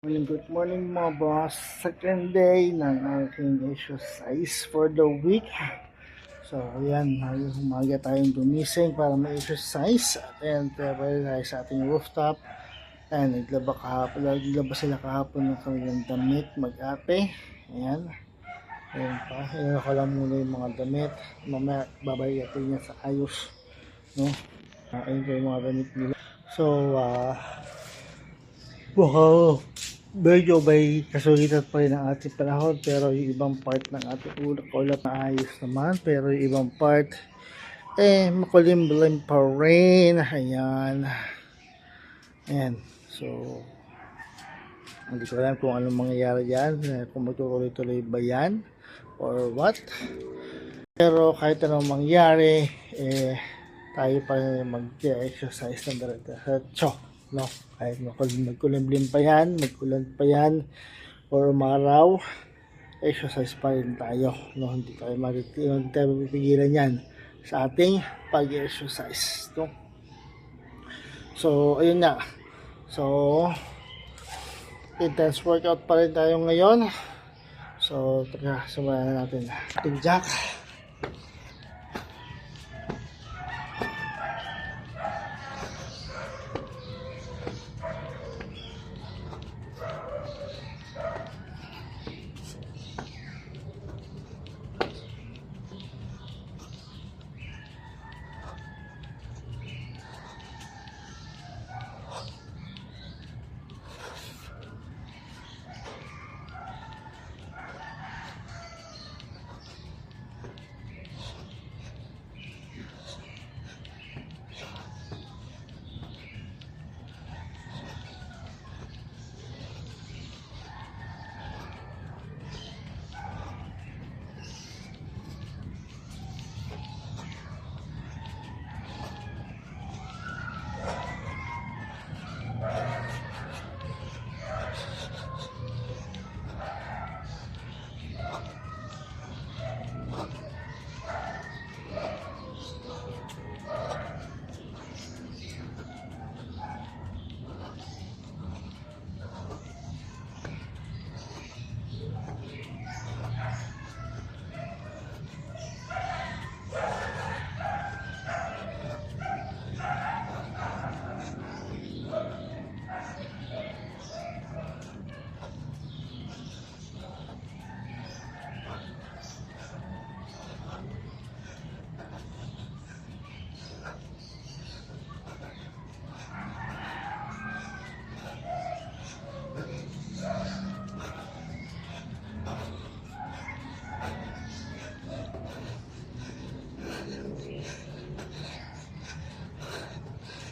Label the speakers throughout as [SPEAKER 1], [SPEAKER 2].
[SPEAKER 1] Good morning mga boss. Second day ng aking exercise for the week. So ayan, umaga tayong gumising para ma-exercise and prepare tayo sa ating rooftop. And naglaba sila kahapon ng kanilang damit mag-ate. Ayan. Ayan pa, ayan ako lang muna yung mga damit. Mamaya babayatin niya sa ayos, no? Ayan ko yung mga damit nila. So wow, medyo may kasulitan pa rin ang ating panahon, pero yung ibang part ng ating ulap na ayos naman, pero yung ibang part makulimlim pa rin. Ayan, so hindi ko alam kung anong mangyayari yan, kung magtutuloy-tuloy ba yan or what, pero kahit anong mangyari tayo pa rin mag-exercise ng diretso, no? Kahit magkulimlim pa yan, magkulan pa yan, or umaraw, exercise pa rin tayo, no? Hindi tayo mapipigilan yan sa ating pag-exercise, no? So ayun na, so intense workout pa rin tayo ngayon. So tara, simulan na natin ating jack.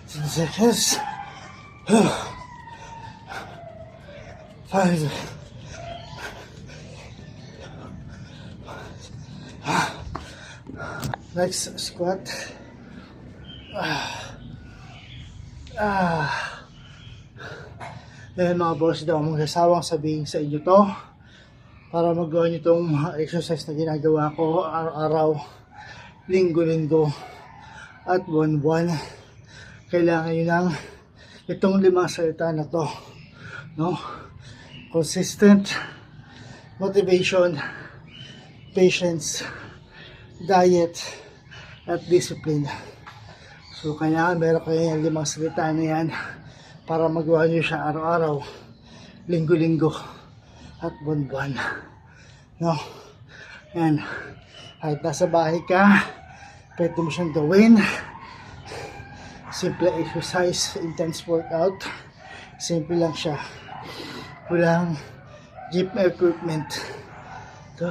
[SPEAKER 1] Seconds. 5. Next squat. Dahil mga boss, daw magsasawang sabihin sa inyo to para magawa nyo itong exercise na ginagawa ko araw-araw, linggo-linggo at buwan-buwan. Kailangan nyo ng itong 5 salita na to, no? Consistent, motivation, patience, diet, at discipline. So kailangan meron kayo yung 5 salita na yan para magawa nyo siya araw-araw, linggo-linggo at buwan-buwan, no? Yan, kahit nasa bahay ka, pwede mo siyang gawin. Simple exercise, intense workout. Simple lang siya. Walang gym equipment. Ito.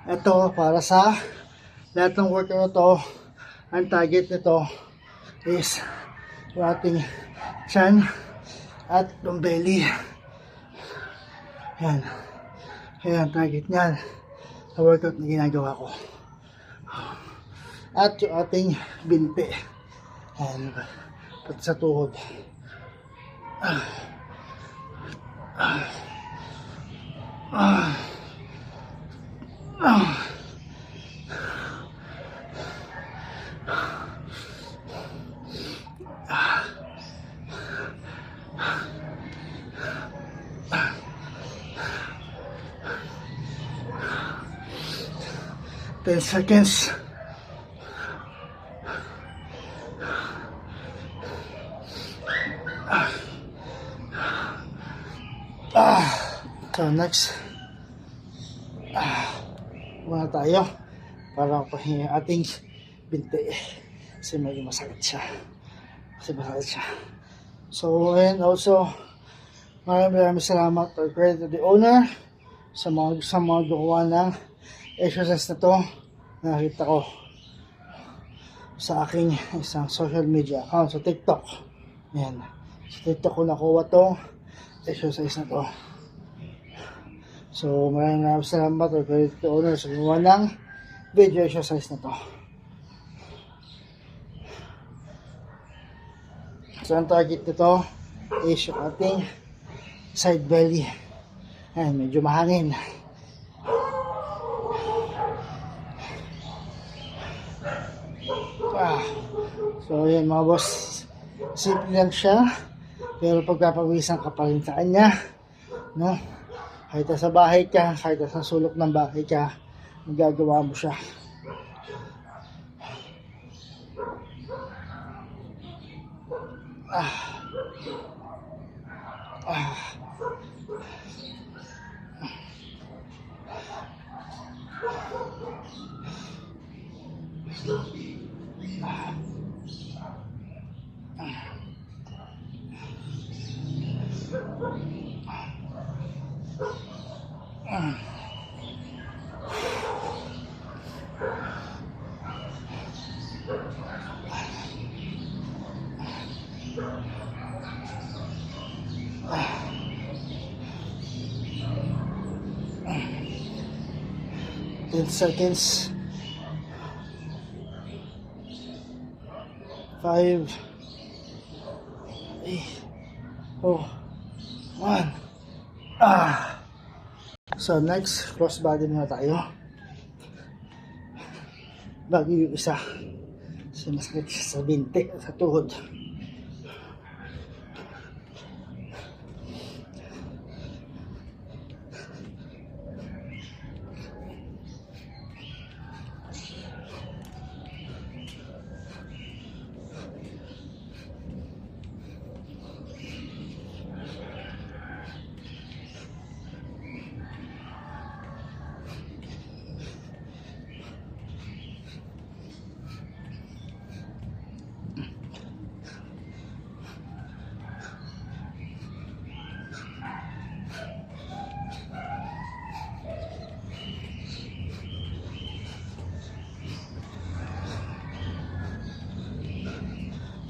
[SPEAKER 1] Ito para sa lahat ng workout na to. Ang target nito is yung ating chan at yung belly. Yan. Yan ang target niyan sa workout na ginagawa ko. At yung ating binti. Ayan, pati sa tuhod. 10 seconds. So next, muna tayo para pahinga yung ating binti kasi medyo masakit siya. So and also maraming salamat or credit to the owner sa mga gumawa ng exercise na to. Nakita ko sa aking isang social media account sa TikTok. Yan, sa TikTok ko nakuha tong exercise na to. So maraming salamat or credit to the owner sa gumawa ng video exercise na to. So ang target nito is yung ating side belly. Ayan, medyo mahangin. So ayan mga boss, simple lang siya, pero pagpapawisan ka pa rin sa kanya, no? Kahit sa bahay ka, kahit sa sulok ng bahay ka, magagawa mo siya. Ten seconds. 5, 8, 4, 1. So next, cross body muna tayo. Bago yung isa. Kasi masakit siya sa binti, sa tuhod.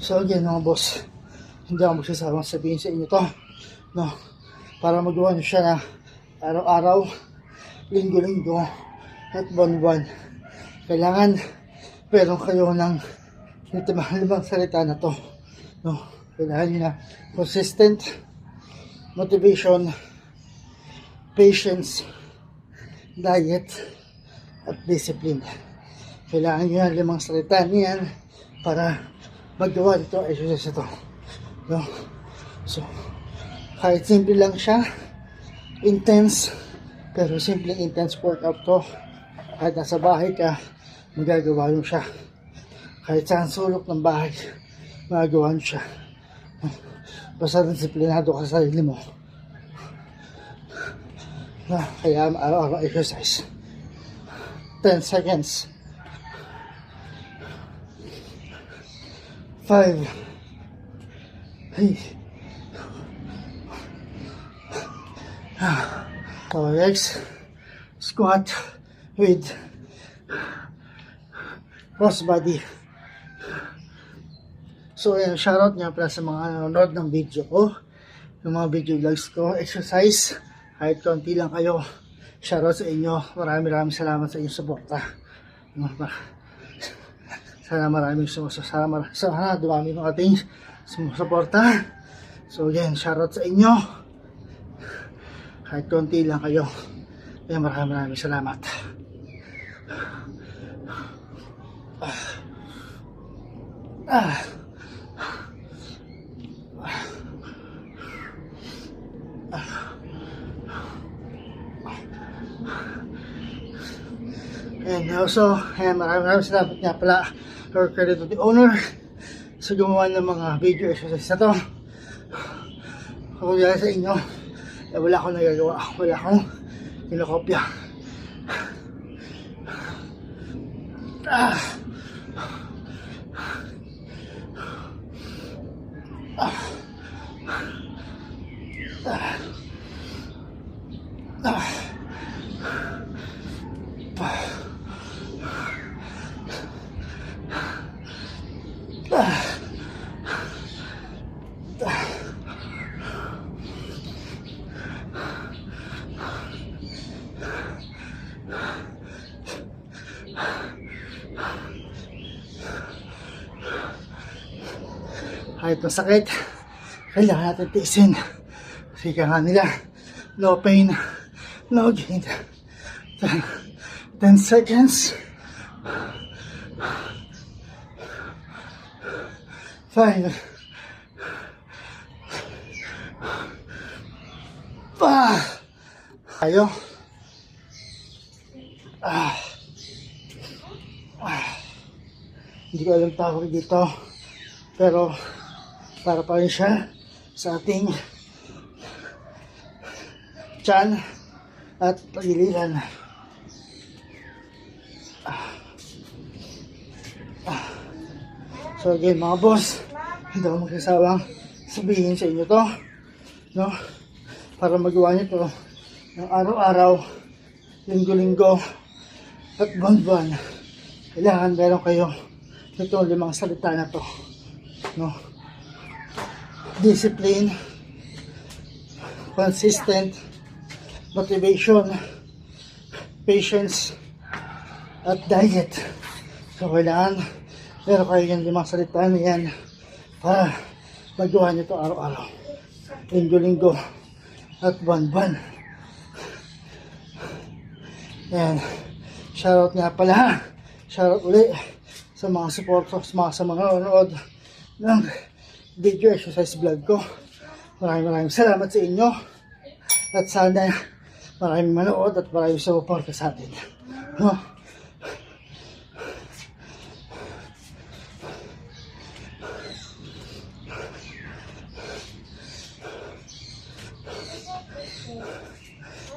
[SPEAKER 1] So again mga boss, hindi ako magsasawang sabihin sa inyo to, no? Para magawa nyo siya na araw-araw, linggo-linggo, at buwan-buwan. Kailangan meron kayo ng limang salita na to, no? Kailangan nyo na consistent, motivation, patience, diet, at discipline. Kailangan nyo ng limang salita niyan para magawa dito exercise ito, no? So kahit simple lang siya, intense, pero simple intense workout to. Kahit nasa bahay ka, magagawa mo siya. Kahit saan sulok ng bahay, magagawa mo siya. Basta disiplinado ka sa sarili mo. Kaya araw-araw exercise. 10 seconds. 5, 8. So next, squat with cross body. So shoutout nga pala sa mga nanonood ng video ko, yung mga video vlogs ko, exercise, kahit konti lang kayo, shoutout sa inyo. Maraming salamat sa inyong suporta. Sana maraming sana dumami ng ating sumusuporta. So again, shoutout sa inyo. Kahit konti lang kayo. Kaya maraming salamat. And Also, ayan, maraming salamat nga pala or credit to the owner sa gumawa ng mga video exercise na to. Kung dahil sa inyo, eh, wala akong nagagawa, wala akong kinokopya. Kahit masakit, kailangan natin tiisin. Kasi nga nila, no pain, no gain. 10 seconds. 5. Tayo. Hindi ko alam tawag dito. Pero, para pa rin siya sa ating tiyan at pagiliran. So again mga boss, hindi ako magsasawang sabihin sa inyo to, no? Para magawa nyo to ng araw-araw, linggo-linggo at buwan-buwan. Kailangan meron kayo itong 5 salita na to, no? Discipline, consistent, motivation, patience, at diet. So kailangan meron kayo yung 5 salita na yan para magawa nyo ito araw-araw, linggo-linggo at buwan-buwan. Yan, shoutout nga pala, shoutout uli sa mga supporters, sa mga nanonood ng video exercise vlog ko. Maraming salamat sa inyo at sana maraming manood at maraming support sa atin, no?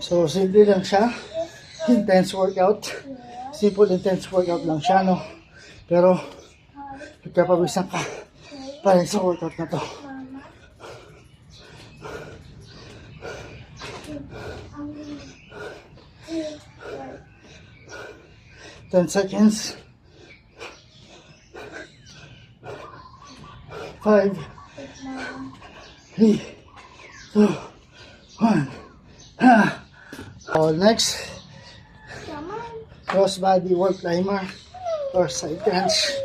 [SPEAKER 1] So simple lang siya, intense workout, simple intense workout lang siya, no? Pero pagkapawisan ka pa rin sa workout na to. Ten seconds. 5, 3, 2, 1. So next, cross body wall climber or side crunch.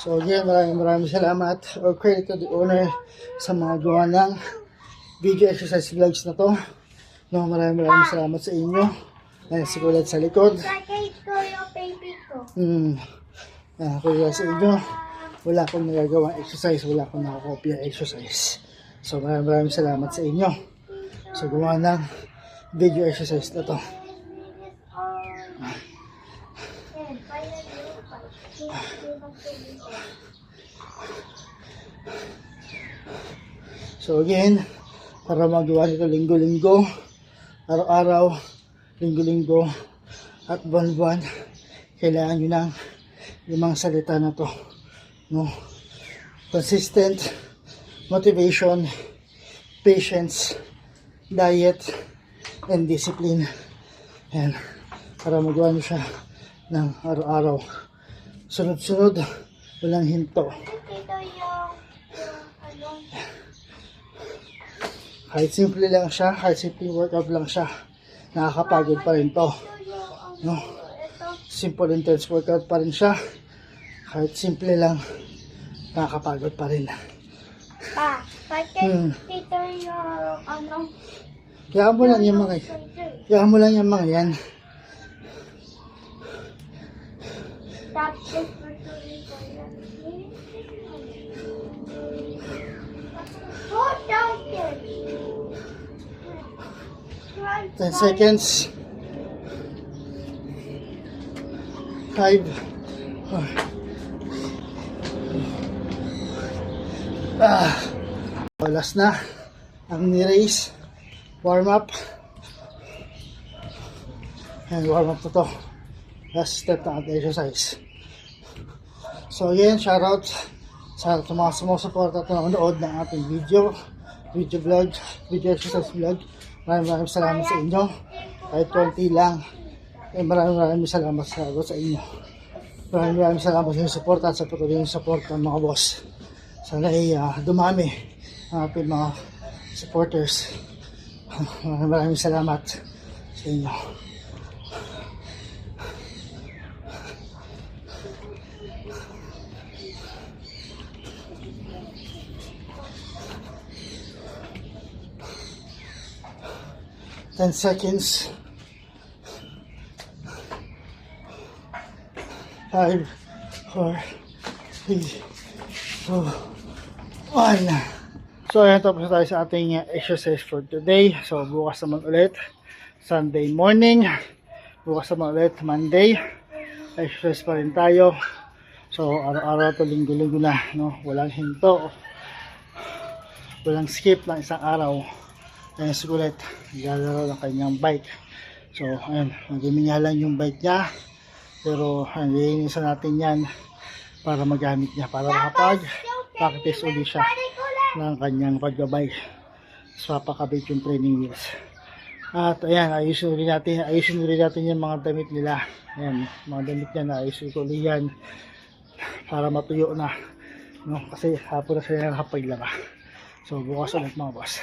[SPEAKER 1] So again, maraming salamat or credit to the owner sa mga gawa ng video exercise vlogs na to. No, maraming salamat sa inyo. Ayan, si Kulat sa likod. Kuya sa inyo. Wala akong nagagawang exercise, wala akong nakakopya exercise. So maraming salamat sa inyo sa gawa ng video exercise na to. So again, para magawa nito linggo-linggo, araw-araw, linggo-linggo at buwan-buwan, kailangan nyo ng 5 salita na to, no? Consistent, motivation, patience, diet, and discipline. Ayan, para magawa nyo siya ng araw-araw, sunod-sunod, walang hinto. Kahit simple lang siya, kahit simple workout lang siya, nakakapagod pa rin to, no? Simple intense workout pa rin siya, kahit simple lang, nakakapagod pa rin.
[SPEAKER 2] Dito yung ano.
[SPEAKER 1] Kaya mo lang yung mga yan.
[SPEAKER 2] Tapos
[SPEAKER 1] 10 seconds. 5, 4. Last na ang ni-race. Warm up. And warm up na to. Last step na ating exercise. So again, shoutout sa mga sumusuporta at nanonood ng ating video vlog, video exercise vlog. Maraming salamat sa inyo. Kahit konti lang, maraming salamat sa inyo. Maraming salamat sa inyong support at sa patuloy yung support ng mga boss. Sana ay dumami ang ating mga supporters. Maraming salamat sa inyo. Ten seconds. 5, 4, 3, 2, 1. So ayan, tapos na tayo sa ating exercise for today. So bukas naman ulit, Sunday morning. Bukas naman ulit, Monday. Exercise pa rin tayo. So araw-araw to, linggo-linggo na, no? Walang hinto, walang skip ng isang araw. Ayan si Kulit, naglalaro ng kanyang bike. So ayan, nagmiminyalan yung bike niya. Pero lilinisan natin yan para magamit niya, para makapag-practice ulit siya ng kanyang pagbabike. So papakabit yung training wheels. At ayan, ayusin ulit natin yung mga damit nila. Ayan, mga damit niya na ayusin ko ulit yan para matuyo na, no? Kasi hapon na sila nakapaglaba. So bukas ulit mga boss.